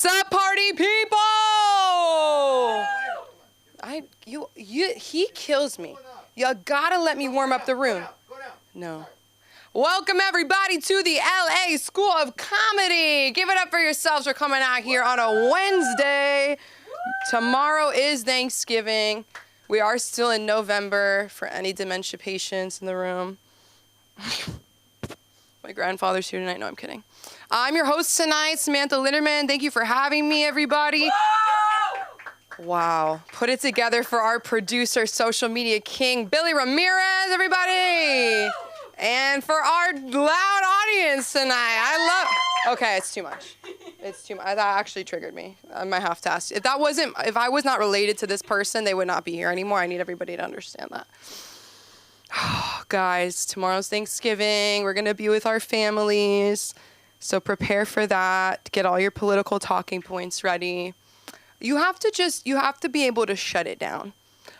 What's up, party people? He kills me. You gotta let me warm up the room. No. Welcome everybody to the LA School of Comedy. Give it up for yourselves for coming out here on a Wednesday. Tomorrow is Thanksgiving. We are still in November for any dementia patients in the room. My grandfather's here tonight. No, I'm kidding. I'm your host tonight, Samantha Linderman. Thank you for having me, everybody. Wow. Put it together for our producer, social media king, Billy Ramirez, everybody. And for our loud audience tonight. Okay, it's too much. It's too much. That actually triggered me. I might have to ask. If I was not related to this person, they would not be here anymore. I need everybody to understand that. Guys, tomorrow's Thanksgiving. We're going to be with our families. So prepare for that. Get all your political talking points ready. You have to be able to shut it down.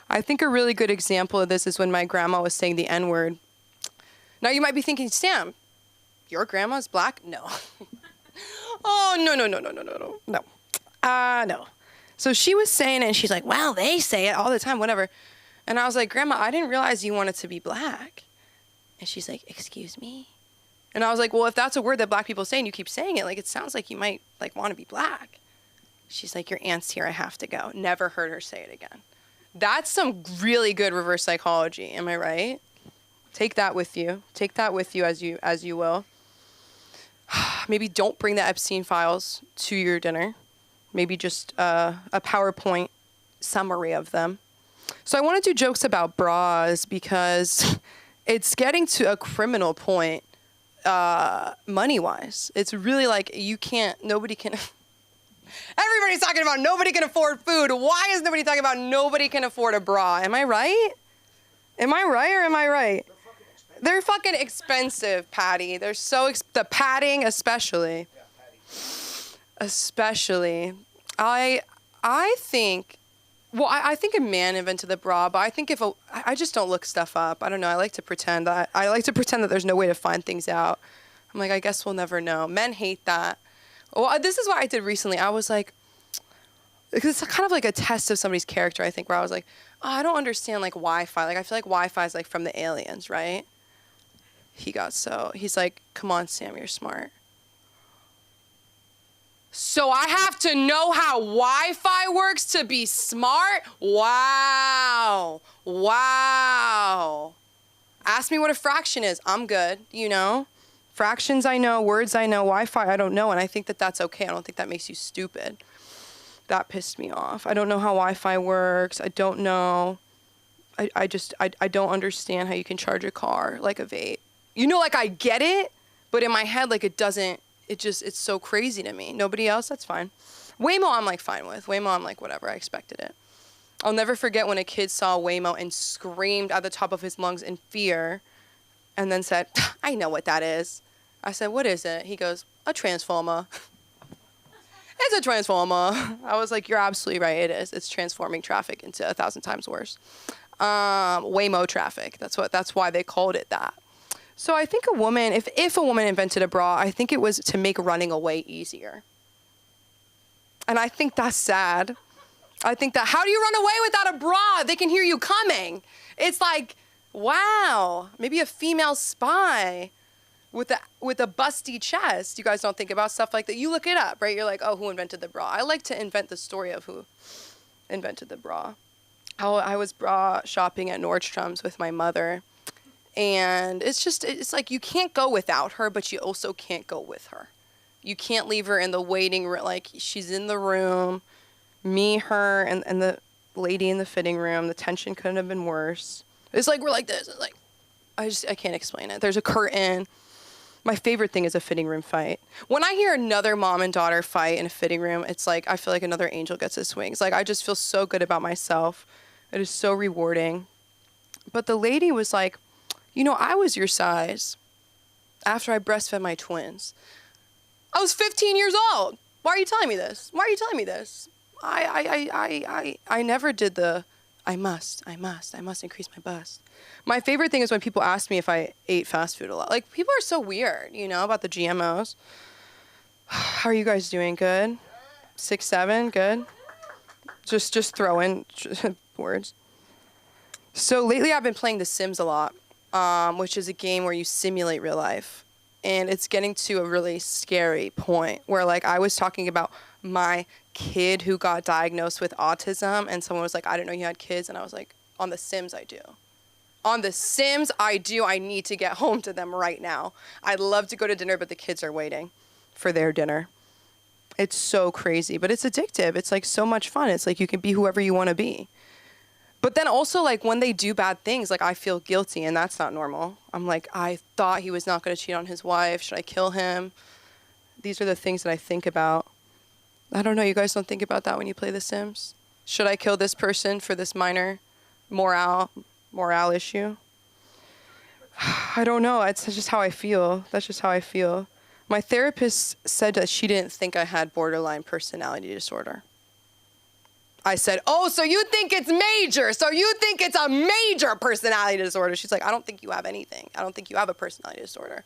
I think a really good example of this is when my grandma was saying the N-word. Now you might be thinking, Sam, your grandma's black? No. Oh, no. No. So she was saying it, and she's like, well, they say it all the time, whatever. And I was like, Grandma, I didn't realize you wanted to be black. And she's like, excuse me? And I was like, well, if that's a word that black people say and you keep saying it, like, it sounds like you might, like, want to be black. She's like, your aunt's here, I have to go. Never heard her say it again. That's some really good reverse psychology, am I right? Take that with you. Take that with you as you will. Maybe don't bring the Epstein files to your dinner. Maybe just a PowerPoint summary of them. So I want to do jokes about bras because it's getting to a criminal point, money-wise. It's really like nobody can... Everybody's talking about nobody can afford food. Why is nobody talking about nobody can afford a bra? Am I right? Am I right or am I right? They're fucking expensive, Patty. They're so the padding especially. Yeah, Patty. Especially. I think a man invented the bra, but I think I just don't look stuff up. I don't know. I like to pretend that there's no way to find things out. I'm like, I guess we'll never know. Men hate that. Well, this is what I did recently. I was like, because it's kind of like a test of somebody's character, I think, where I was like, oh, I don't understand like Wi-Fi. Like I feel like Wi-Fi is like from the aliens, right? He's like, come on, Sam, you're smart. So I have to know how Wi-Fi works to be smart? Wow. Ask me what a fraction is. I'm good, you know? Fractions I know, words I know, Wi-Fi I don't know, and I think that that's okay. I don't think that makes you stupid. That pissed me off. I don't know how Wi-Fi works. I don't know. I don't understand how you can charge a car like a vape. You know, like I get it, but in my head, like it's so crazy to me. Nobody else, that's fine. Waymo, I'm like fine with. Waymo, I'm like whatever, I expected it. I'll never forget when a kid saw Waymo and screamed at the top of his lungs in fear and then said, I know what that is. I said, what is it? He goes, a transformer. It's a transformer. I was like, you're absolutely right, it is. It's transforming traffic into 1,000 times worse. Waymo traffic, that's why they called it that. So I think if a woman invented a bra, I think it was to make running away easier. And I think that's sad. I think that, how do you run away without a bra? They can hear you coming. It's like, wow, maybe a female spy with a busty chest. You guys don't think about stuff like that. You look it up, right? You're like, oh, who invented the bra? I like to invent the story of who invented the bra. I was bra shopping at Nordstrom's with my mother. And it's like you can't go without her, but you also can't go with her. You can't leave her in the waiting room. Like, she's in the room, me, her, and the lady in the fitting room. The tension couldn't have been worse. It's like, we're like this. It's like, I can't explain it. There's a curtain. My favorite thing is a fitting room fight. When I hear another mom and daughter fight in a fitting room, it's like, I feel like another angel gets his wings. Like, I just feel so good about myself. It is so rewarding. But the lady was like, you know, I was your size after I breastfed my twins. I was 15 years old. Why are you telling me this? Why are you telling me this? I never did the, I must increase my bust. My favorite thing is when people ask me if I ate fast food a lot. Like, people are so weird, you know, about the GMOs. How are you guys doing? Good? 6, 7, good. Just throw in words. So lately I've been playing The Sims a lot, which is a game where you simulate real life. And it's getting to a really scary point where, like, I was talking about my kid who got diagnosed with autism, and someone was like, I didn't know you had kids. And I was like, on The Sims, I do. On The Sims, I do. I need to get home to them right now. I'd love to go to dinner, but the kids are waiting for their dinner. It's so crazy, but it's addictive. It's like so much fun. It's like you can be whoever you want to be. But then also, like, when they do bad things, like, I feel guilty, and that's not normal. I'm like, I thought he was not going to cheat on his wife. Should I kill him? These are the things that I think about. I don't know. You guys don't think about that when you play The Sims? Should I kill this person for this minor morale issue? I don't know. It's just how I feel. That's just how I feel. My therapist said that she didn't think I had borderline personality disorder. I said, oh, so you think it's major. So you think it's a major personality disorder. She's like, I don't think you have anything. I don't think you have a personality disorder.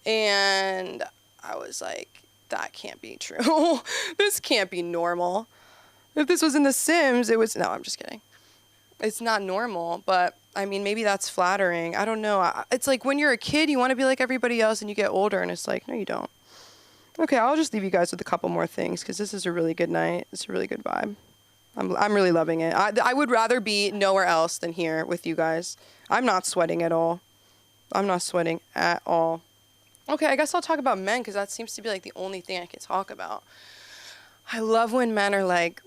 And I was like, that can't be true. This can't be normal. If this was in The Sims, it was, no, I'm just kidding. It's not normal, but I mean, maybe that's flattering. I don't know. It's like when you're a kid, you want to be like everybody else, and you get older, and it's like, no, you don't. Okay, I'll just leave you guys with a couple more things, because this is a really good night. It's a really good vibe. I'm really loving it. I would rather be nowhere else than here with you guys. I'm not sweating at all. I'm not sweating at all. Okay, I guess I'll talk about men, because that seems to be like the only thing I can talk about. I love when men are like,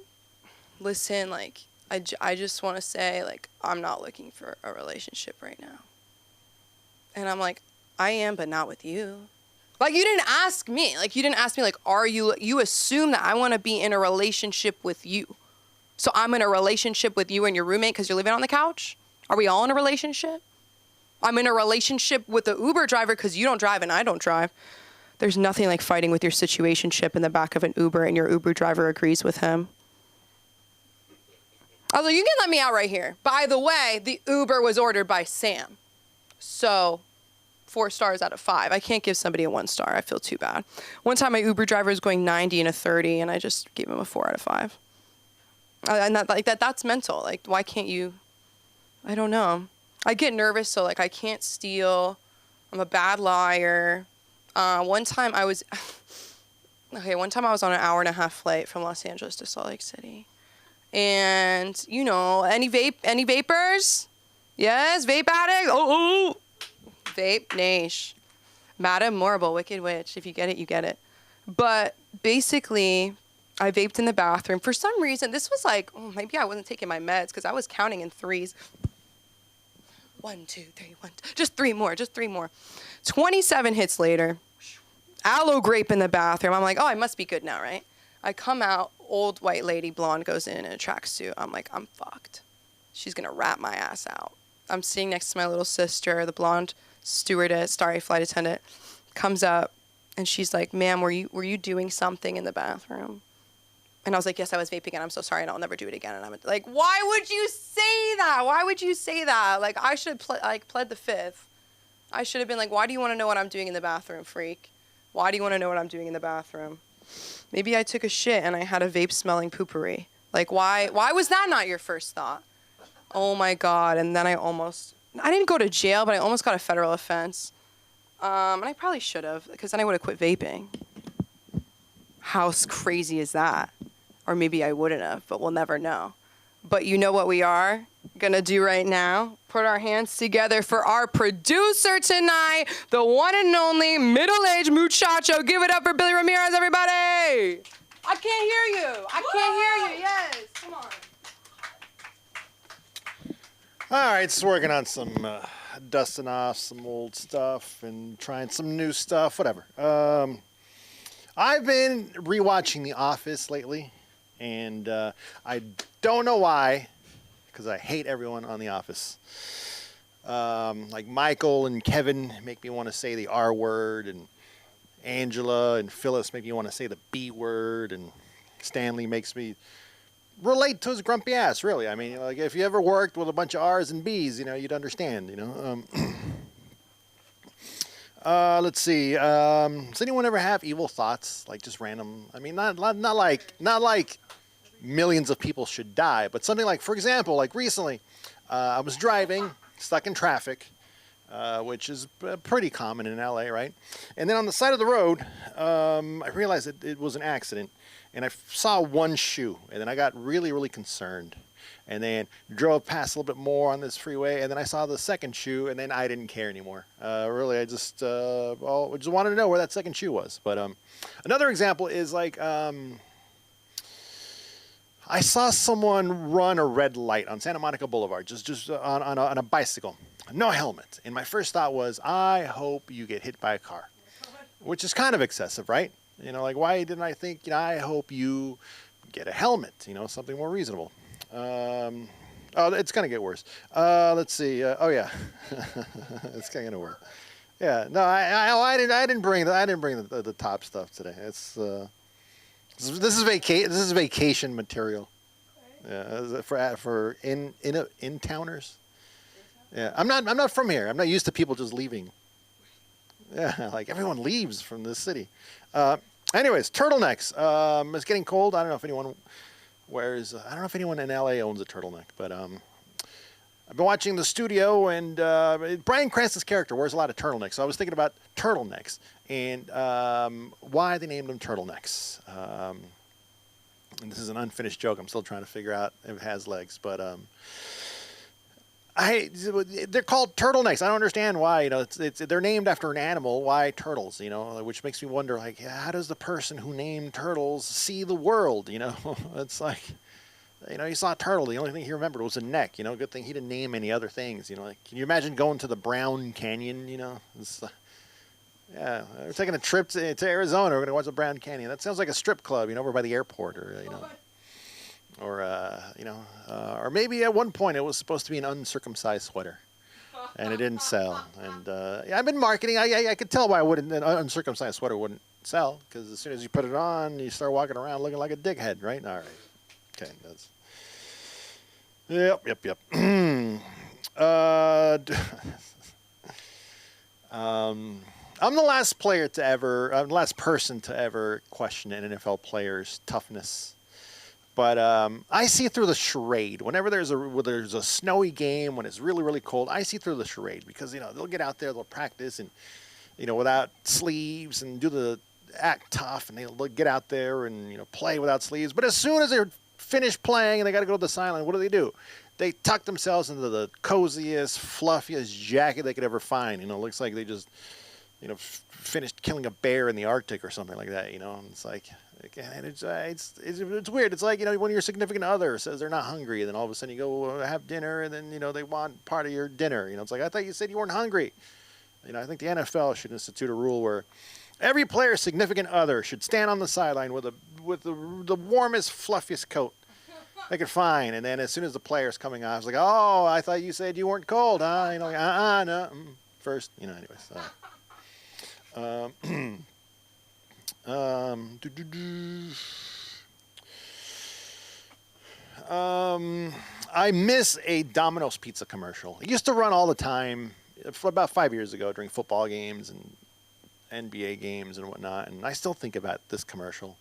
listen, like, I just want to say, like, I'm not looking for a relationship right now. And I'm like, I am, but not with you. Like, you didn't ask me. Like, you didn't ask me, like, you assume that I want to be in a relationship with you. So I'm in a relationship with you and your roommate because you're living on the couch? Are we all in a relationship? I'm in a relationship with the Uber driver because you don't drive and I don't drive. There's nothing like fighting with your situationship in the back of an Uber and your Uber driver agrees with him. I was like, you can let me out right here. By the way, the Uber was ordered by Sam. So 4 stars out of 5. I can't give somebody a 1 star. I feel too bad. One time my Uber driver was going 90 and a 30 and I just gave him a 4 out of 5. And that's mental. Like, why can't you? I don't know. I get nervous, so like I can't steal. I'm a bad liar. One time I was on an 1.5-hour flight from Los Angeles to Salt Lake City. And, you know, any vapors? Yes, vape addict? Oh. Vape Nash. Madam Morrible, Wicked Witch. If you get it, you get it. But basically, I vaped in the bathroom. For some reason, this was like, maybe I wasn't taking my meds because I was counting in 3s. 1, 2, 3, 1, 2. Just 3 more. 27 hits later. Aloe grape in the bathroom. I'm like, oh, I must be good now, right? I come out, old white lady, blonde, goes in a tracksuit. I'm like, I'm fucked. She's going to rat my ass out. I'm sitting next to my little sister, the blonde stewardess, flight attendant, comes up, and she's like, ma'am, were you doing something in the bathroom? And I was like, yes, I was vaping, and I'm so sorry, and I'll never do it again. And I'm like, why would you say that? Why would you say that? Like, I should have pled the fifth. I should have been like, why do you want to know what I'm doing in the bathroom, freak? Why do you want to know what I'm doing in the bathroom? Maybe I took a shit and I had a vape-smelling poopery. Like, why was that not your first thought? Oh, my God. And then I didn't go to jail, but I almost got a federal offense. And I probably should have, because then I would have quit vaping. How crazy is that? Or maybe I wouldn't have, but we'll never know. But you know what we are going to do right now? Put our hands together for our producer tonight, the one and only middle-aged muchacho. Give it up for Billy Ramirez, everybody. I can't hear you. Yes, come on. All right, just working on some dusting off some old stuff and trying some new stuff, whatever. I've been rewatching The Office lately, and I don't know why, because I hate everyone on The Office. Like Michael and Kevin make me want to say the R word, and Angela and Phyllis make me want to say the B word, and Stanley makes me relate to his grumpy ass, really. I mean, like, if you ever worked with a bunch of R's and B's, you know, you'd understand, you know. Let's see. Does anyone ever have evil thoughts, like just random? I mean, not like millions of people should die, but something like, for example, like recently, I was driving, stuck in traffic, which is pretty common in LA, right? And then on the side of the road, I realized it was an accident, and I saw one shoe, and then I got really, really concerned. And then drove past a little bit more on this freeway, and then I saw the second shoe, and then I didn't care anymore. Really, I just wanted to know where that second shoe was. But another example is like I saw someone run a red light on Santa Monica Boulevard, just on a bicycle, no helmet. And my first thought was, I hope you get hit by a car, which is kind of excessive, right? You know, like why didn't I think, I hope you get a helmet, something more reasonable. It's gonna get worse. Let's see. Oh yeah, it's gonna work. Yeah. No, I didn't bring the top stuff today. It's this is vacation material. Yeah, for in towners. Yeah, I'm not from here. I'm not used to people just leaving. Yeah, like everyone leaves from this city. Anyways, turtlenecks. It's getting cold. I don't know if anyone wears. I don't know if anyone in LA owns a turtleneck, but I've been watching The Studio, and Bryan Cranston's character wears a lot of turtlenecks. So I was thinking about turtlenecks and why they named them turtlenecks. And this is an unfinished joke. I'm still trying to figure out if it has legs, but they're called turtlenecks. I don't understand why. They're named after an animal. Why turtles? Which makes me wonder, like, how does the person who named turtles see the world? It's like, he saw a turtle. The only thing he remembered was a neck. Good thing he didn't name any other things. Like, can you imagine going to the Brown Canyon? It's, yeah, we're taking a trip to Arizona. We're gonna watch the Brown Canyon. That sounds like a strip club, over by the airport, or maybe at one point it was supposed to be an uncircumcised sweater, and it didn't sell. And I've been marketing. I could tell why an uncircumcised sweater wouldn't sell, because as soon as you put it on, you start walking around looking like a dickhead, right? All right. Okay. That's. Yep. I'm the last person to ever question an NFL player's toughness. But I see through the charade. Whenever there's a snowy game, when it's really, really cold, I see through the charade, because they'll get out there, they'll practice, and without sleeves, and do the act tough, and they'll get out there and play without sleeves. But as soon as they're finished playing and they got to go to the sideline, what do? They tuck themselves into the coziest, fluffiest jacket they could ever find. It looks like they just finished killing a bear in the Arctic or something like that. And it's like. And it's weird. It's like, when your significant other says they're not hungry, and then all of a sudden you go have dinner, and then, they want part of your dinner. It's like, I thought you said you weren't hungry. I think the NFL should institute a rule where every player's significant other should stand on the sideline with the warmest, fluffiest coat they could find. And then as soon as the player's coming off, it's like, oh, I thought you said you weren't cold, huh? No. First, anyways. I miss a Domino's pizza commercial. It used to run all the time for about 5 years ago during football games and NBA games and whatnot. And I still think about this commercial.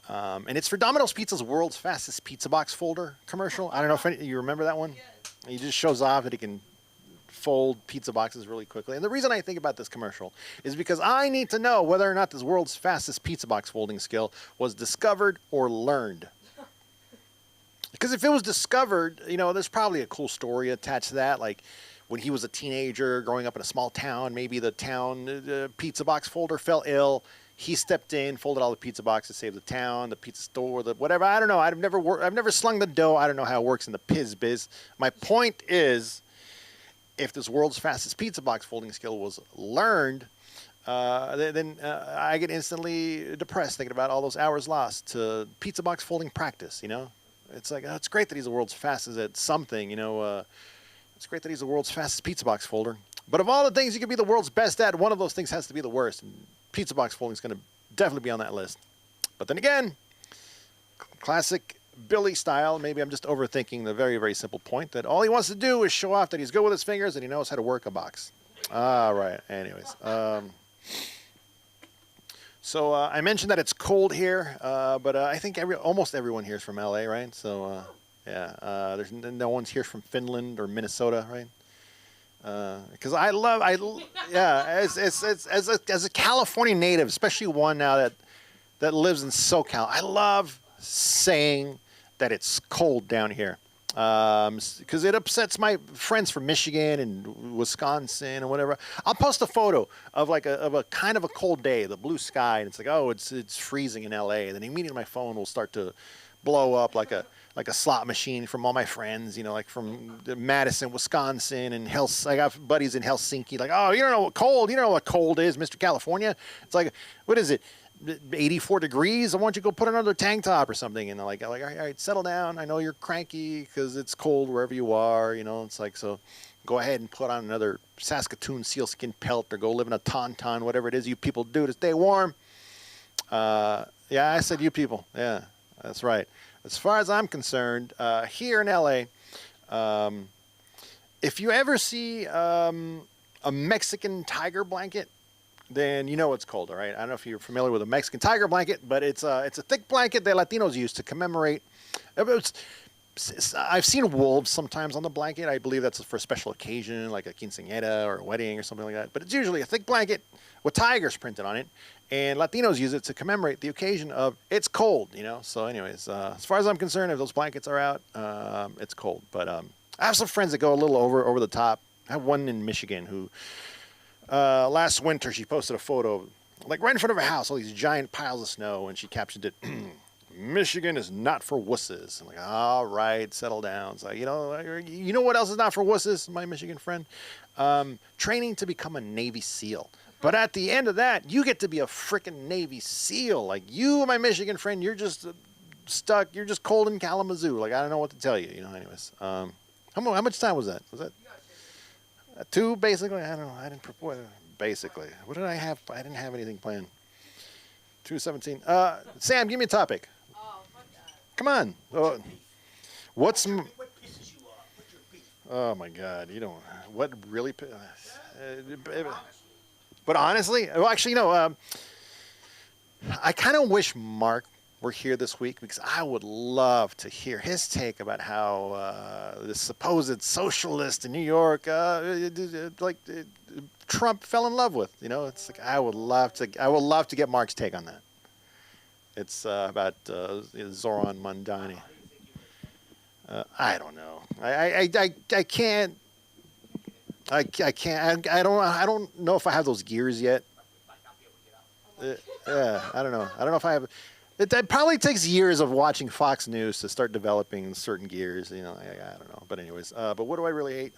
And it's for Domino's Pizza's World's Fastest Pizza Box Folder commercial. I don't know if you remember that one. He just shows off that he can fold pizza boxes really quickly. And the reason I think about this commercial is because I need to know whether or not this world's fastest pizza box folding skill was discovered or learned. Because if it was discovered, there's probably a cool story attached to that. Like when he was a teenager growing up in a small town, maybe the town pizza box folder fell ill. He stepped in, folded all the pizza boxes, saved the town, the pizza store, the whatever. I don't know. I've never slung the dough. I don't know how it works in the biz. My point is, if this world's fastest pizza box folding skill was learned, then I get instantly depressed thinking about all those hours lost to pizza box folding practice. It's like, it's great that he's the world's fastest at something. It's great that he's the world's fastest pizza box folder. But of all the things you could be the world's best at, one of those things has to be the worst. And pizza box folding is going to definitely be on that list. But then again, classic Billy style, maybe I'm just overthinking the very, very simple point that all he wants to do is show off that he's good with his fingers and he knows how to work a box. Ah, right. Anyways, so I mentioned that it's cold here, but I think almost everyone here is from LA, right? So yeah, there's no one's here from Finland or Minnesota, right? Because yeah, as a California native, especially one now that lives in SoCal, I love saying that it's cold down here. Because it upsets my friends from Michigan and Wisconsin and whatever. I'll post a photo of a kind of a cold day, the blue sky, and it's like, oh, it's freezing in LA. And then immediately my phone will start to blow up like a slot machine from all my friends, like from Madison, Wisconsin, and I got buddies in Helsinki. Like, oh, you don't know what cold? You don't know what cold is, Mr. California? It's like, what is it? 84 degrees. I want you to go put another tank top or something. And they're like, all right, settle down. I know you're cranky because it's cold wherever you are. It's like, so go ahead and put on another Saskatoon sealskin pelt or go live in a tauntaun, whatever it is you people do to stay warm. Yeah, I said you people. Yeah, that's right. As far as I'm concerned, here in LA, if you ever see a Mexican tiger blanket, then you know it's cold, all right? I don't know if you're familiar with a Mexican tiger blanket, but it's a thick blanket that Latinos use to commemorate. I've seen wolves sometimes on the blanket. I believe that's for a special occasion, like a quinceañera or a wedding or something like that. But it's usually a thick blanket with tigers printed on it, and Latinos use it to commemorate the occasion of it's cold, So anyways, as far as I'm concerned, if those blankets are out, it's cold. But I have some friends that go a little over the top. I have one in Michigan who... last winter, she posted a photo, like right in front of her house, all these giant piles of snow, and she captioned it, "Michigan is not for wusses." I'm like, all right, settle down. It's like, you know what else is not for wusses, my Michigan friend? Training to become a Navy SEAL. But at the end of that, you get to be a freaking Navy SEAL. Like you, my Michigan friend, you're just stuck. You're just cold in Kalamazoo. Like I don't know what to tell you. Anyways, how much time was that? Was that? 2, basically. I don't know. I didn't propose. Basically, what did I have? I didn't have anything planned. 2:17. Sam, give me a topic. Oh, fuck that. Come on. What pisses you off? What's your beef? Oh my God. You don't. What really? But honestly, well, actually, I kind of wish Mark were here this week because I would love to hear his take about how the supposed socialist in New York, Trump fell in love with. It's like I would love to get Mark's take on that. It's about Zoran Mandani. I don't know. I can't. I can't. I don't know if I have those gears yet. Yeah, I don't know. I don't know if I have. It probably takes years of watching Fox News to start developing certain gears. I don't know. But anyways, but what do I really hate?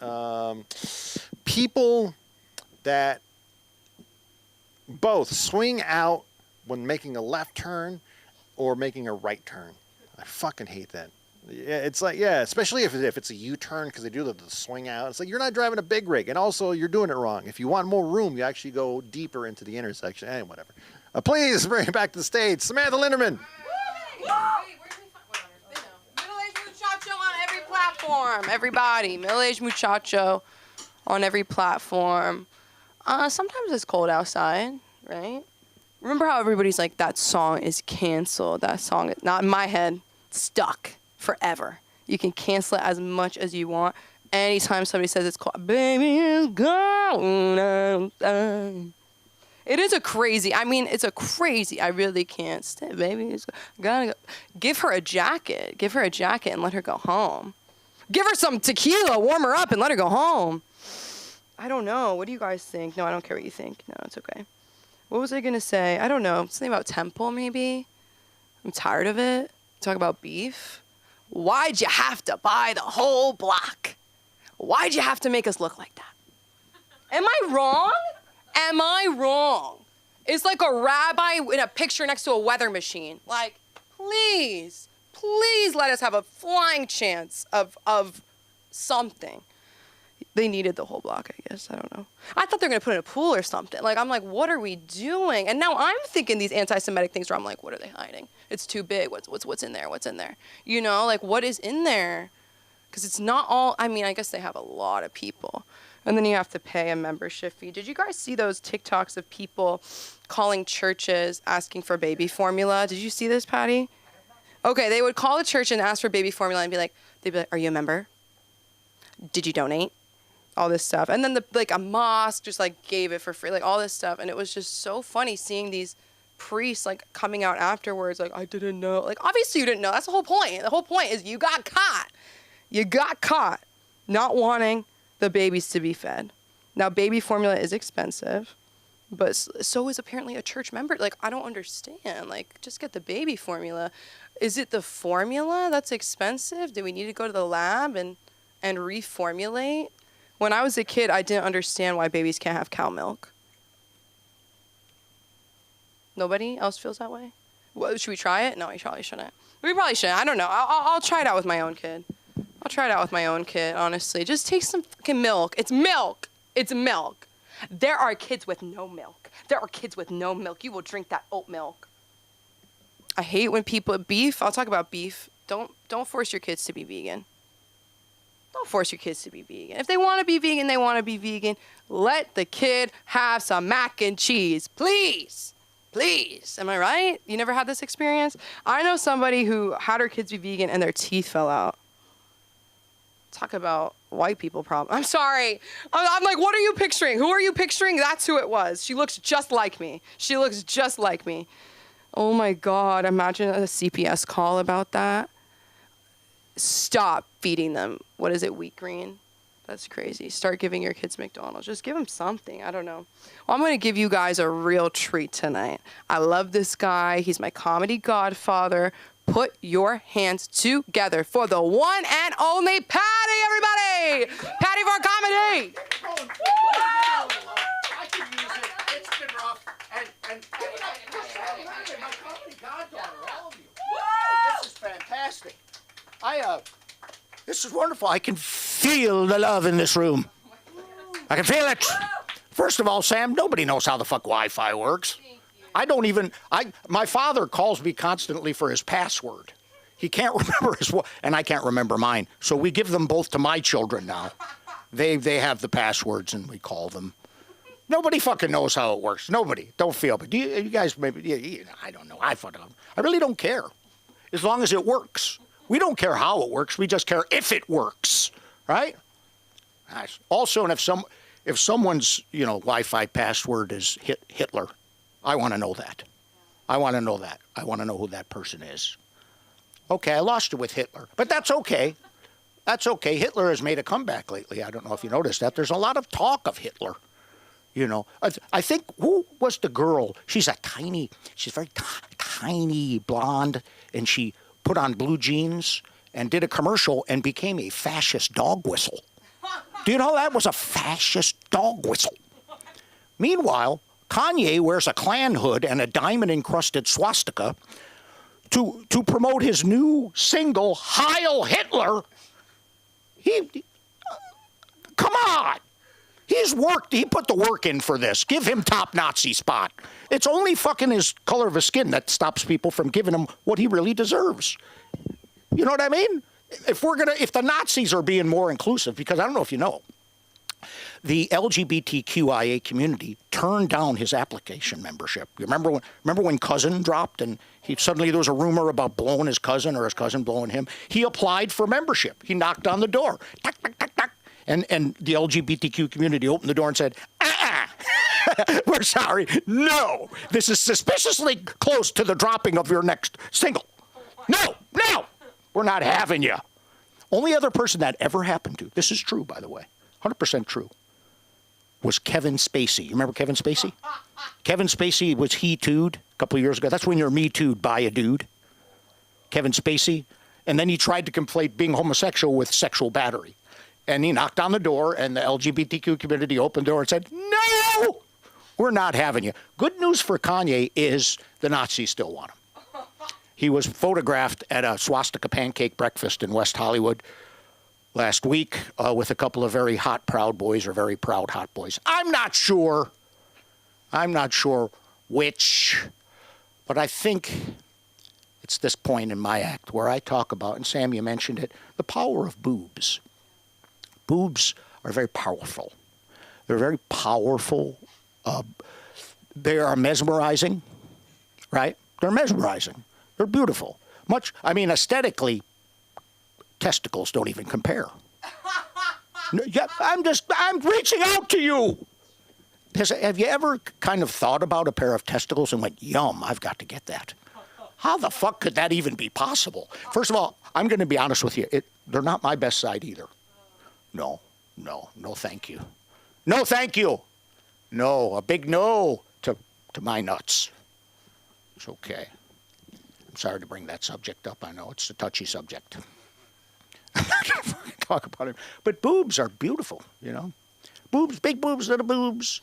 People that both swing out when making a left turn or making a right turn. I fucking hate that. Yeah, it's like, yeah, especially if it's a U-turn because they do the swing out. It's like you're not driving a big rig, and also you're doing it wrong. If you want more room, you actually go deeper into the intersection. Whatever. Please bring it back to the stage, Samantha Linderman. Middle-aged muchacho on every platform. Everybody, middle-aged muchacho on every platform. Sometimes it's cold outside, right? Remember how everybody's like, that song is canceled. That song is not in my head, stuck forever. You can cancel it as much as you want. Anytime somebody says it's cold, baby, it's gone outside. It's a crazy, I really can't stay, baby. It's gotta go. Give her a jacket and let her go home. Give her some tequila, warm her up and let her go home. I don't know. What do you guys think? No, I don't care what you think. No, it's okay. What was I gonna say? I don't know. Something about Temple, maybe? I'm tired of it. Talk about beef. Why'd you have to buy the whole block? Why'd you have to make us look like that? Am I wrong? Am I wrong? It's like a rabbi in a picture next to a weather machine. Like, please let us have a flying chance of something. They needed the whole block, I guess. I don't know. I thought they were going to put in a pool or something. Like, I'm like, what are we doing? And now I'm thinking these anti-Semitic things where I'm like, what are they hiding? It's too big. What's in there? What's in there? Like, what is in there? Because it's not all, I guess they have a lot of people. And then you have to pay a membership fee. Did you guys see those TikToks of people calling churches asking for baby formula? Did you see this, Patty? Okay, they would call the church and ask for baby formula and they'd be like, are you a member? Did you donate? All this stuff. And then a mosque just gave it for free, all this stuff. And it was just so funny seeing these priests coming out afterwards I didn't know. Obviously you didn't know. That's the whole point. The whole point is you got caught. You got caught not wanting the babies to be fed. Now baby formula is expensive, but so is apparently a church member. I don't understand. Just get the baby formula. Is it the formula that's expensive? Do we need to go to the lab and reformulate? When I was a kid, I didn't understand why babies can't have cow milk. Nobody else feels that way? Well, should we try it? No, we probably shouldn't. We probably shouldn't. I don't know. I'll try it out with my own kid. Honestly. Just take some fucking milk. It's milk. It's milk. There are kids with no milk. You will drink that oat milk. I hate when beef, I'll talk about beef. Don't force your kids to be vegan. Don't force your kids to be vegan. If they want to be vegan, they want to be vegan. Let the kid have some mac and cheese, please. Please. Am I right? You never had this experience? I know somebody who had her kids be vegan and their teeth fell out. Talk about white people problem. I'm sorry. I'm like, what are you picturing? Who are you picturing? That's who it was. She looks just like me. Oh my God. Imagine a CPS call about that. Stop feeding them. What is it? Wheat green? That's crazy. Start giving your kids McDonald's. Just give them something. I don't know. Well, I'm going to give you guys a real treat tonight. I love this guy. He's my comedy godfather. Put your hands together for the one and only Patty, everybody! Patty for comedy! I can use it. It's been rough. And my comedy goddaughter, all of you. This is fantastic. This is wonderful. I can feel the love in this room. I can feel it. First of all, Sam, nobody knows how the fuck Wi-Fi works. My father calls me constantly for his password. He can't remember and I can't remember mine. So we give them both to my children now. They have the passwords and we call them. Nobody fucking knows how it works. Nobody. Don't feel. But you guys maybe, I don't know. I really don't care. As long as it works. We don't care how it works. We just care if it works, right? Also, and if someone's Wi-Fi password is Hitler, I want to know that. I want to know who that person is. Okay, I lost it with Hitler, but that's okay. That's okay. Hitler has made a comeback lately. I don't know if you noticed that. There's a lot of talk of Hitler. I think, who was the girl? She's very tiny blonde, and she put on blue jeans and did a commercial and became a fascist dog whistle. Do you know that was a fascist dog whistle? Meanwhile, Kanye wears a Klan hood and a diamond-encrusted swastika to promote his new single, Heil Hitler. Come on! He put the work in for this. Give him top Nazi spot. It's only fucking his color of his skin that stops people from giving him what he really deserves. You know what I mean? If the Nazis are being more inclusive, because I don't know if you know, the LGBTQIA community turned down his application membership. You remember when Cousin dropped and suddenly there was a rumor about blowing his cousin or his cousin blowing him? He applied for membership. He knocked on the door. Tuck, tuck, tuck, tuck. And the LGBTQ community opened the door and said, we're sorry, no. This is suspiciously close to the dropping of your next single. No, we're not having you. Only other person that ever happened to, this is true, by the way, 100% true, was Kevin Spacey. You remember Kevin Spacey? Kevin Spacey was He Too'd a couple of years ago. That's when you're Me Too'd by a dude. Kevin Spacey. And then he tried to conflate being homosexual with sexual battery. And he knocked on the door, and the LGBTQ community opened the door and said, no, we're not having you. Good news for Kanye is the Nazis still want him. He was photographed at a swastika pancake breakfast in West Hollywood last week with a couple of very hot Proud Boys or very proud hot boys. I'm not sure which, but I think it's this point in my act where I talk about, and Sam, you mentioned it, the power of boobs. Boobs are very powerful. They're very powerful. They are mesmerizing, right? They're mesmerizing. They're beautiful. Aesthetically, testicles don't even compare. Yeah, I'm reaching out to you. Have you ever kind of thought about a pair of testicles and went, yum, I've got to get that? How the fuck could that even be possible? First of all, I'm going to be honest with you. They're not my best side either. No, thank you. No, thank you. No, a big no to my nuts. It's okay. I'm sorry to bring that subject up. I know it's a touchy subject. I'm not going to talk about it. But boobs are beautiful, you know. Boobs, big boobs, little boobs.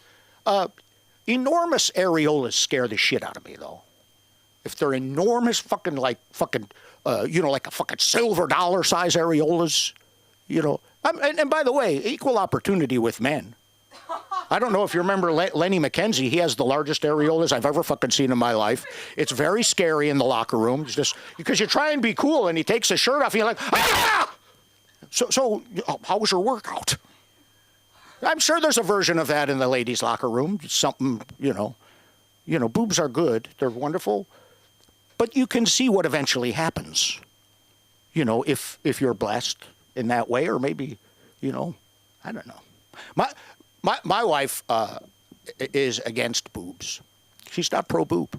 Enormous areolas scare the shit out of me, though. If they're enormous, like a fucking silver dollar size areolas, you know. And by the way, equal opportunity with men. I don't know if you remember Lenny McKenzie. He has the largest areolas I've ever fucking seen in my life. It's very scary in the locker room. It's just because you try and be cool, and he takes his shirt off, and you're like, ah! So how was your workout? I'm sure there's a version of that in the ladies' locker room. Something, you know, boobs are good. They're wonderful. But you can see what eventually happens, you know, if you're blessed in that way, or maybe, you know, I don't know. My wife is against boobs. She's not pro boob.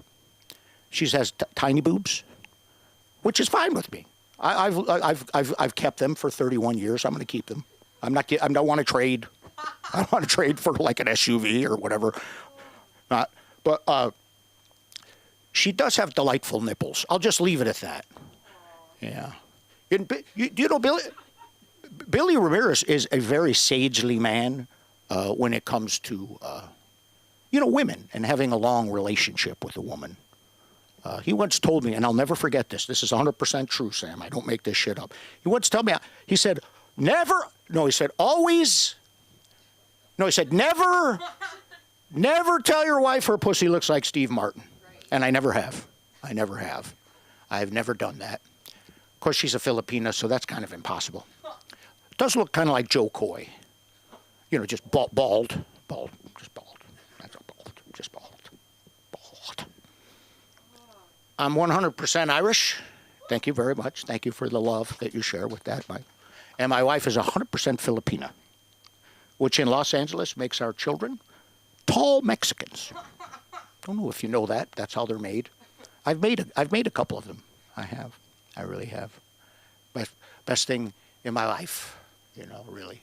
She has tiny boobs, which is fine with me. I've kept them for 31 years. I'm going to keep them. I don't want to trade. I don't want to trade for like an SUV or whatever. But she does have delightful nipples. I'll just leave it at that. Yeah. You know, Billy Ramirez is a very sagely man when it comes to, women and having a long relationship with a woman. He once told me, and I'll never forget this. This is 100% true, Sam. I don't make this shit up. He once told me, he said, never tell your wife her pussy looks like Steve Martin. Right. And I never have. I've never done that. Of course, she's a Filipina, so that's kind of impossible. It does look kind of like Joe Coy. You know, just bald. Just bald. That's a bald. Just bald. Bald. I'm 100% Irish. Thank you very much. Thank you for the love that you share with that. And my wife is 100% Filipina, which in Los Angeles makes our children tall Mexicans. Don't know if you know that. That's how they're made. I've made a couple of them. I have. I really have. Best thing in my life, you know, really.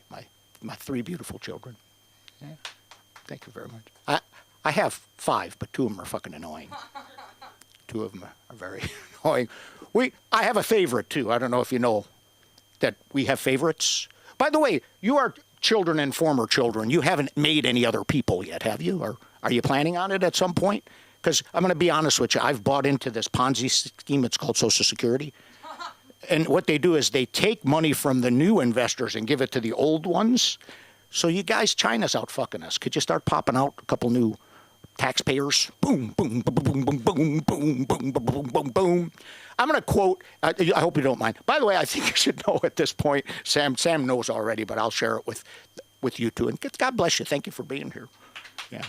My three beautiful children. Yeah. Thank you very much. I have 5, but 2 of them are fucking annoying. 2 of them are very annoying. I have a favorite too. I don't know if you know that we have favorites. By the way, you are children and former children. You haven't made any other people yet, have you? Or are you planning on it at some point? Because I'm going to be honest with you. I've bought into this Ponzi scheme. It's called Social Security. And what they do is they take money from the new investors and give it to the old ones. So you guys, China's out fucking us. Could you start popping out a couple new taxpayers? Boom, boom, boom, boom, boom, boom, boom, boom, boom, boom, boom. I'm going to quote, I hope you don't mind. By the way, I think you should know at this point, Sam knows already, but I'll share it with you too. And God bless you. Thank you for being here. Yeah.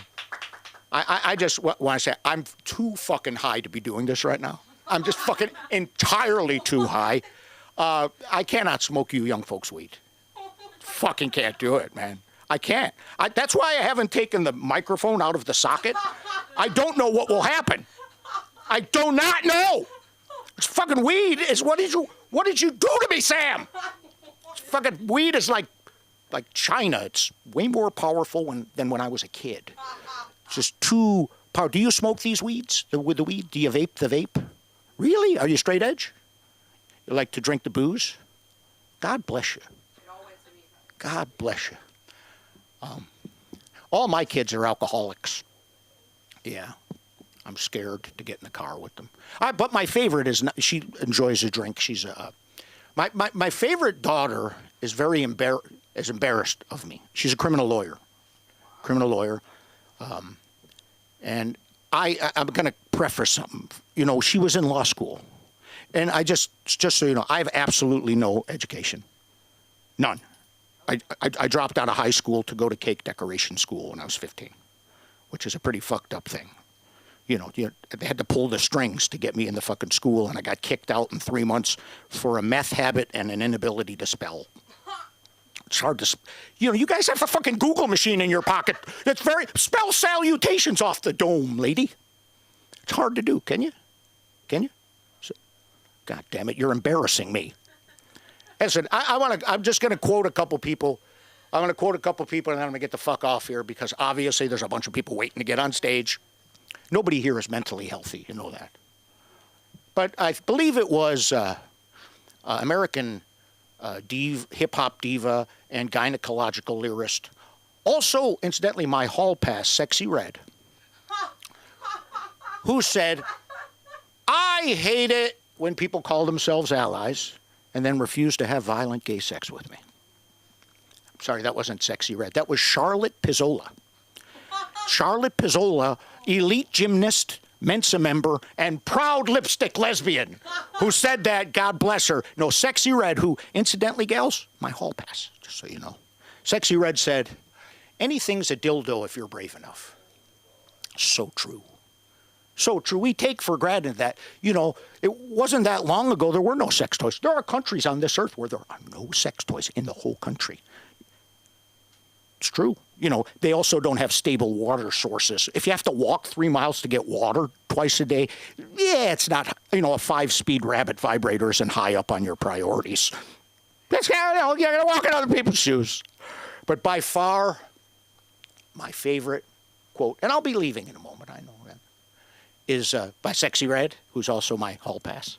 I just want to say, I'm too fucking high to be doing this right now. I'm just fucking entirely too high. I cannot smoke you young folks weed. Fucking can't do it, man. I can't. That's why I haven't taken the microphone out of the socket. I don't know what will happen. I do not know. It's fucking weed. What did you do to me, Sam? Fucking weed is like China. It's way more powerful than when I was a kid. It's just too powerful. Do you smoke these weeds? With the weed? Do you vape the vape? Really? Are you straight edge? You like to drink the booze? God bless you. God bless you. All my kids are alcoholics. Yeah. I'm scared to get in the car with them. But my favorite is, she enjoys a drink. She's my favorite daughter is very embarrassed of me. She's a criminal lawyer. And I'm going to preface something. You know, she was in law school. And I just so you know, I have absolutely no education. None. I dropped out of high school to go to cake decoration school when I was 15, which is a pretty fucked up thing. You know, they had to pull the strings to get me in the fucking school, and I got kicked out in 3 months for a meth habit and an inability to spell. It's hard to, you guys have a fucking Google machine in your pocket. That's spell salutations off the dome, lady. It's hard to do, can you? Can you? God damn it, you're embarrassing me. Listen, I'm just going to quote a couple people. I'm going to quote a couple people, and then I'm going to get the fuck off here, because obviously there's a bunch of people waiting to get on stage. Nobody here is mentally healthy, you know that. But I believe it was American hip-hop diva and gynecological lyrist. Also, incidentally, my hall pass, Sexy Red, who said, I hate it when people call themselves allies and then refuse to have violent gay sex with me. I'm sorry, that wasn't Sexy Red. That was Charlotte Pizzola. Charlotte Pizzola, elite gymnast, Mensa member, and proud lipstick lesbian, who said that, God bless her. No, Sexy Red, who, incidentally, gals, my hall pass, just so you know. Sexy Red said, anything's a dildo if you're brave enough. So true. So true. We take for granted that, it wasn't that long ago there were no sex toys. There are countries on this earth where there are no sex toys in the whole country. It's true. They also don't have stable water sources. If you have to walk 3 miles to get water twice a day, yeah, it's not, a 5-speed rabbit vibrator isn't high up on your priorities. That's you're going to walk in other people's shoes. But by far, my favorite quote, and I'll be leaving in a moment, I know that, is by Sexy Red, who's also my hall pass.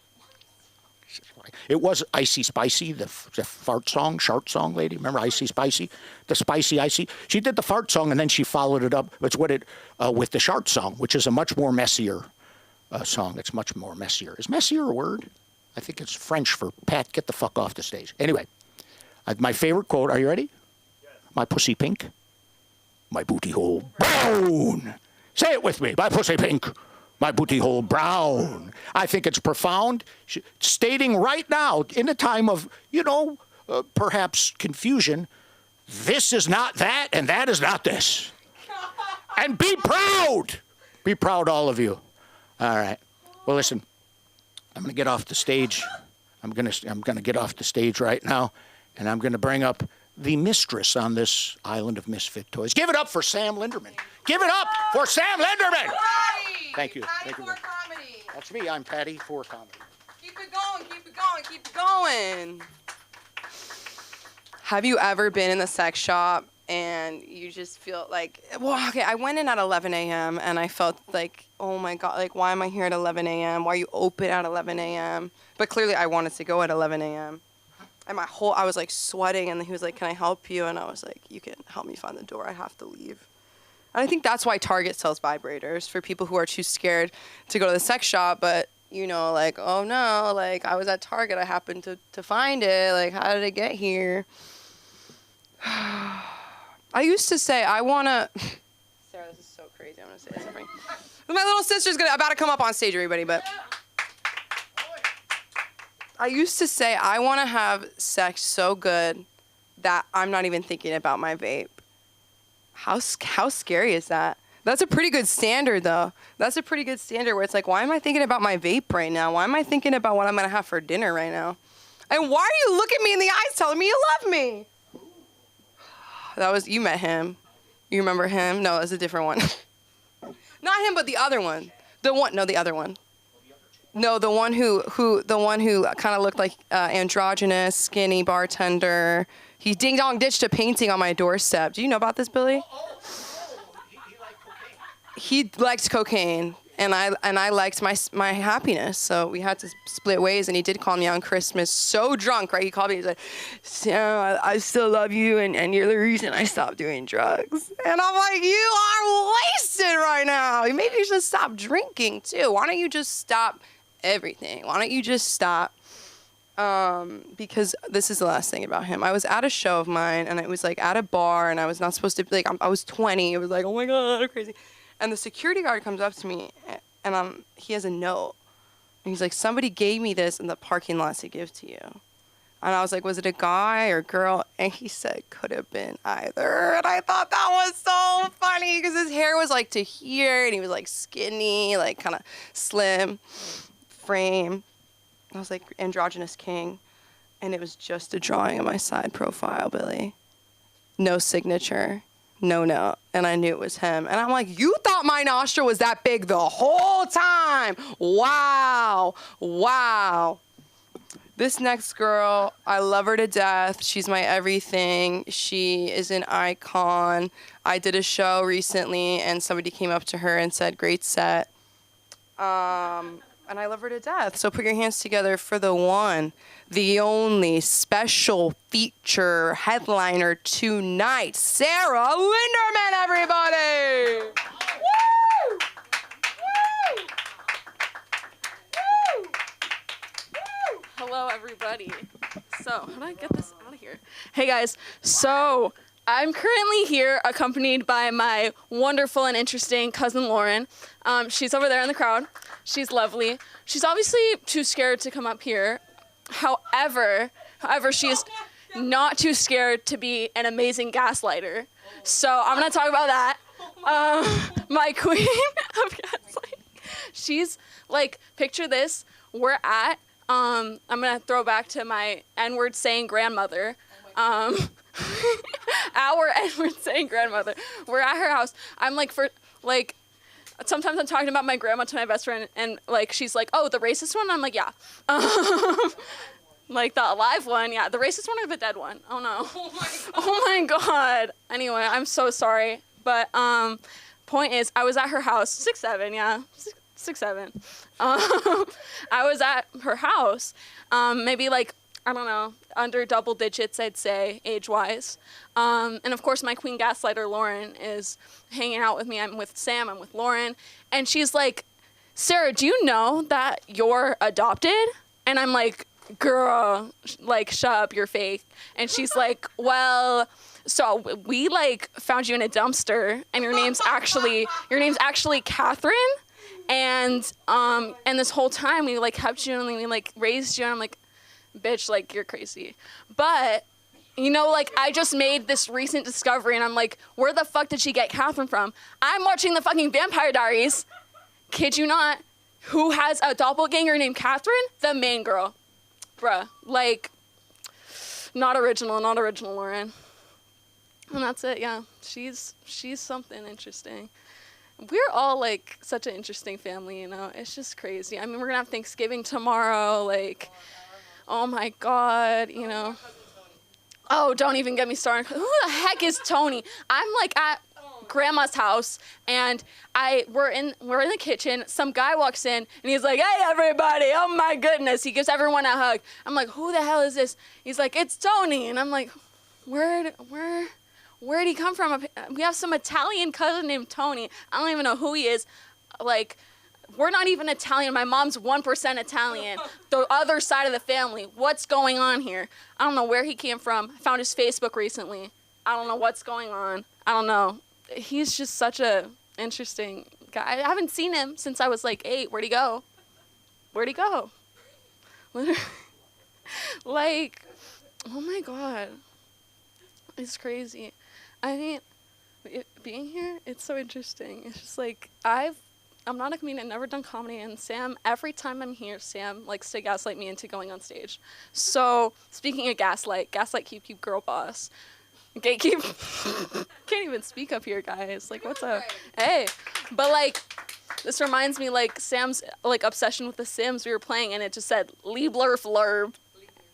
It was Icy Spicy, the fart song, shart song lady. Remember Icy Spicy? The Spicy Icy. She did the fart song, and then she followed it up with the shart song, which is a much more messier song. It's much more messier. Is messier a word? I think it's French for Pat, get the fuck off the stage. Anyway, my favorite quote, are you ready? Yes. My pussy pink, my booty hole brown. Say it with me, my pussy pink. My booty hole brown. I think it's profound, stating right now, in a time of, perhaps confusion, this is not that, and that is not this. And be proud. Be proud, all of you. All right. Well, listen, I'm going to get off the stage. I'm going to get off the stage right now, and I'm going to bring up the mistress on this island of misfit toys. Give it up for Sam Linderman. Give it up for Sam Linderman. Thank you. Patty Thank you. for comedy. That's me. I'm Patty for comedy. Keep it going, keep it going, keep it going. Have you ever been in the sex shop and you just feel like, okay, I went in at 11 a.m. and I felt like, oh my God, like, why am I here at 11 a.m.? Why are you open at 11 a.m.? But clearly I wanted to go at 11 a.m. And I was like sweating, and he was like, can I help you? And I was like, you can help me find the door. I have to leave. And I think that's why Target sells vibrators, for people who are too scared to go to the sex shop. But, like, oh no, like, I was at Target. I happened to find it. Like, how did it get here? I used to say, I want to... Sarah, this is so crazy. I'm going to say something. My little sister's about to come up on stage, everybody, but... I used to say, I want to have sex so good that I'm not even thinking about my vape. How scary is that? That's a pretty good standard, though. That's a pretty good standard where it's like, why am I thinking about my vape right now? Why am I thinking about what I'm going to have for dinner right now? And why are you looking me in the eyes telling me you love me? You met him. You remember him? No, it was a different one. Not him, but the other one. The other one. No, the one who kind of looked like androgynous, skinny bartender. He ding-dong ditched a painting on my doorstep. Do you know about this, Billy? He liked cocaine, and I liked my happiness. So we had to split ways, and he did call me on Christmas, so drunk, right? He called me, he's like, Sam, I still love you, and you're the reason I stopped doing drugs. And I'm like, you are wasted right now. Maybe you should stop drinking, too. Why don't you just stop everything? Why don't you just stop? Because this is the last thing about him. I was at a show of mine, and it was like at a bar, and I was not supposed to, like, I was 20. It was like, oh my God, I'm crazy. And the security guard comes up to me, and he has a note. And he's like, somebody gave me this in the parking lot to give to you. And I was like, was it a guy or girl? And he said, could have been either. And I thought that was so funny because his hair was like to here and he was like skinny, like kind of slim frame. I was like, androgynous king. And it was just a drawing of my side profile, Billy. No signature, no note. And I knew it was him. And I'm like, you thought my nostril was that big the whole time. Wow. Wow. This next girl, I love her to death. She's my everything. She is an icon. I did a show recently, and somebody came up to her and said, great set. And I love her to death. So put your hands together for the one, the only special feature headliner tonight, Sarah Linderman, everybody! Woo! Woo! Woo! Woo! Hello, everybody. So, how do I get this out of here? Hey, guys. So, I'm currently here accompanied by my wonderful and interesting cousin, Lauren. She's over there in the crowd. She's lovely. She's obviously too scared to come up here. However, she is not too scared to be an amazing gaslighter. So, I'm going to talk about that. My queen of gaslighting. She's like, picture this. We're at I'm gonna throw back to my N-word saying grandmother. Our N-word saying grandmother. We're at her house. I'm like, sometimes I'm talking about my grandma to my best friend, and like she's like, oh, the racist one? I'm like, yeah. Like the alive one, yeah. The racist one or the dead one? Oh no. Oh my god. Anyway, I'm so sorry. But point is, I was at her house, 6'7", yeah. 6'7". I was at her house, maybe like, I don't know, under double digits, I'd say, age-wise. And of course, my queen gaslighter, Lauren, is hanging out with me. I'm with Sam, I'm with Lauren. And she's like, Sarah, do you know that you're adopted? And I'm like, girl, like, shut up, you're fake. And she's like, well, so we like found you in a dumpster, and your name's actually Catherine. And this whole time we like kept you and we like raised you, and I'm like, bitch, like you're crazy. But you know, like I just made this recent discovery, and I'm like, where the fuck did she get Catherine from? I'm watching the fucking Vampire Diaries. Kid you not. Who has a doppelganger named Catherine? The main girl. Bruh. Like, not original, Lauren. And that's it, yeah. She's something interesting. We're all like such an interesting family, you know. It's just crazy. I mean, we're gonna have Thanksgiving tomorrow. Like, oh my god, you know. Oh, don't even get me started. Who the heck is Tony? I'm like at grandma's house, and we're in the kitchen. Some guy walks in, and he's like, "Hey, everybody! Oh my goodness!" He gives everyone a hug. I'm like, "Who the hell is this?" He's like, "It's Tony," and I'm like, Where'd he come from? We have some Italian cousin named Tony. I don't even know who he is. Like, we're not even Italian. My mom's 1% Italian. The other side of the family. What's going on here? I don't know where he came from. I found his Facebook recently. I don't know what's going on. I don't know. He's just such a interesting guy. I haven't seen him since I was like 8. Where'd he go? Like, oh my god. It's crazy. I mean, being here, it's so interesting. It's just like, I'm not a comedian, I've never done comedy, and Sam, every time I'm here, Sam likes to gaslight me into going on stage. So, speaking of gaslight, keep girl boss. Gatekeep. Can't even speak up here, guys. Like, what's up? Hey. But, like, this reminds me, like, Sam's, like, obsession with The Sims we were playing, and it just said, Leeb Lurf Lurb.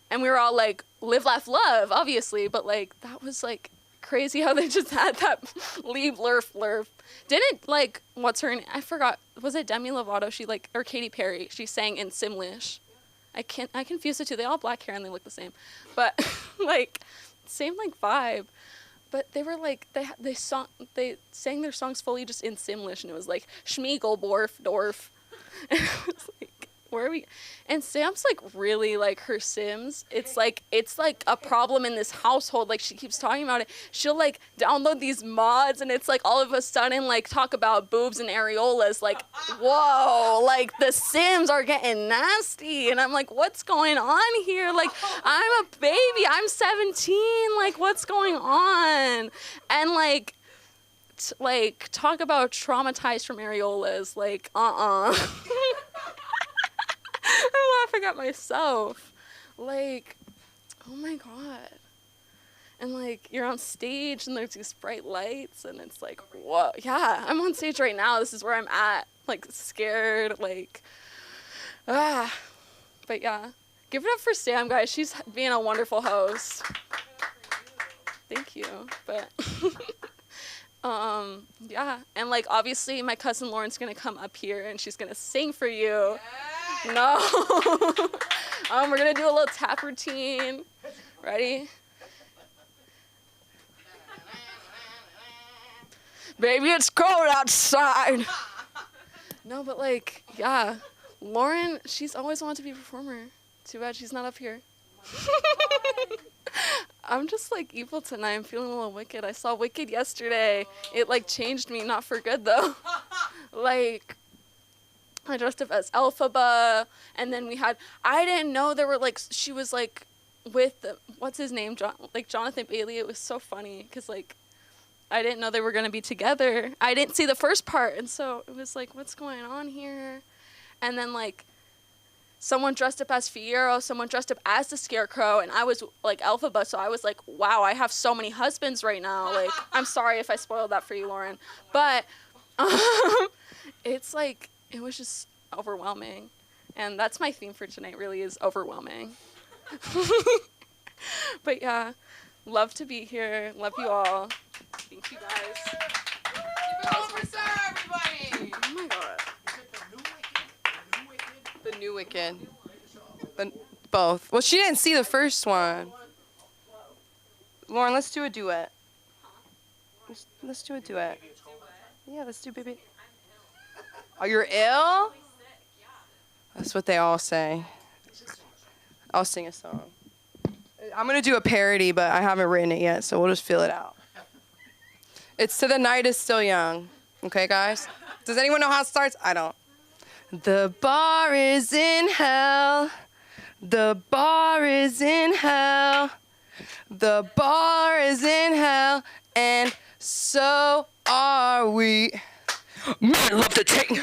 And we were all like, live, laugh, love, obviously. But, like, that was, like, crazy how they just had that Leeb Lurf Lurf. Didn't, like, what's her name? I forgot. Was it Demi Lovato? She, like, or Katy Perry. She sang in Simlish. I confused the two. They all have black hair and they look the same. But, like, same, like, vibe. But they were, like, they sang their songs fully just in Simlish. And it was, like, Schmiegelborf, Dorf. And it was, like, where are we? And Sam's like really like her Sims. It's like a problem in this household. Like she keeps talking about it. She'll like download these mods and it's like all of a sudden like talk about boobs and areolas. Like, whoa, like the Sims are getting nasty. And I'm like, what's going on here? Like, I'm a baby. I'm 17. Like, what's going on? And like talk about traumatized from areolas. Like, I'm laughing at myself. Like, oh my God. And like, you're on stage and there's these bright lights and it's like, whoa. Yeah, I'm on stage right now. This is where I'm at. Like, scared, like, But yeah, give it up for Sam, guys. She's being a wonderful host. Thank you. But, yeah. And like, obviously my cousin Lauren's gonna come up here and she's gonna sing for you. No. We're gonna do a little tap routine. Ready? Baby, it's cold outside. No, but like, yeah. Lauren, she's always wanted to be a performer. Too bad she's not up here. I'm just like evil tonight. I'm feeling a little wicked. I saw Wicked yesterday. It like changed me, not for good though. Like, I dressed up as Elphaba, and then I didn't know there were like, she was like with, what's his name? Jonathan Bailey. It was so funny, because like, I didn't know they were going to be together. I didn't see the first part, and so it was like, what's going on here? And then like, someone dressed up as Fiero, someone dressed up as the Scarecrow, and I was like Elphaba, so I was like, wow, I have so many husbands right now. Like, I'm sorry if I spoiled that for you, Lauren. But it's like, it was just overwhelming. And that's my theme for tonight, really, is overwhelming. But yeah, love to be here. Love you all. Thank you guys. Keep it over, sir, everybody. Oh my God. The new Wicked. Both. Well, she didn't see the first one. Lauren, let's do a duet. Let's do a duet. Yeah, let's do Baby. Oh, you're ill? That's what they all say. I'll sing a song. I'm going to do a parody, but I haven't written it yet, so we'll just feel it out. It's To the Night is Still Young. Okay, guys? Does anyone know how it starts? I don't. The bar is in hell. The bar is in hell. The bar is in hell. And so are we. Men love to take.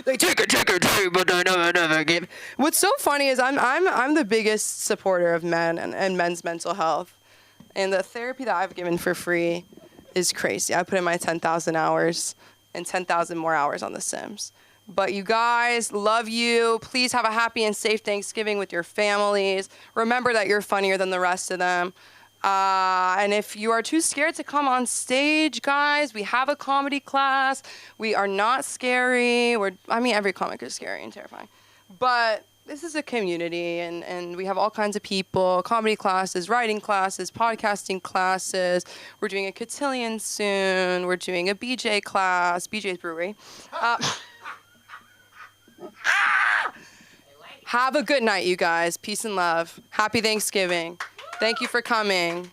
They take, but they never give. What's so funny is I'm the biggest supporter of men and men's mental health. And the therapy that I've given for free is crazy. I put in my 10,000 hours and 10,000 more hours on The Sims. But you guys, love you. Please have a happy and safe Thanksgiving with your families. Remember that you're funnier than the rest of them. And if you are too scared to come on stage, guys, we have a comedy class. We are not scary. Every comic is scary and terrifying. But this is a community, and we have all kinds of people, comedy classes, writing classes, podcasting classes. We're doing a cotillion soon. We're doing a BJ class, BJ's Brewery. Have a good night, you guys. Peace and love. Happy Thanksgiving. Thank you for coming.